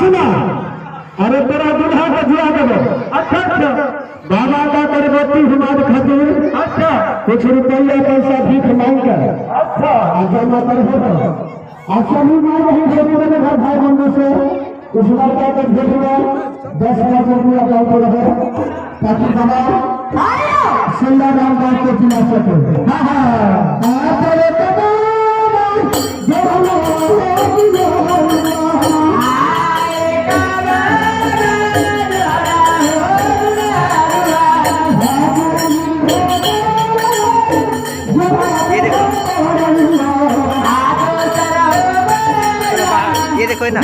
अरे तेरा दूल्हा का दिया करो। अच्छा अच्छा बाबा का गर्भवती हिमाद खातिर अच्छा कुछ रुपया पैसा भीख मांग कर अच्छा जमा कर अच्छा भी मांग रही है घर भाई बंधु से कुछ लड़का कर भेज रहा 10 लाख रुपया अकाउंट रहे ताकि बाबा सिल्ला राम बात को जिला सके। ये देखो ना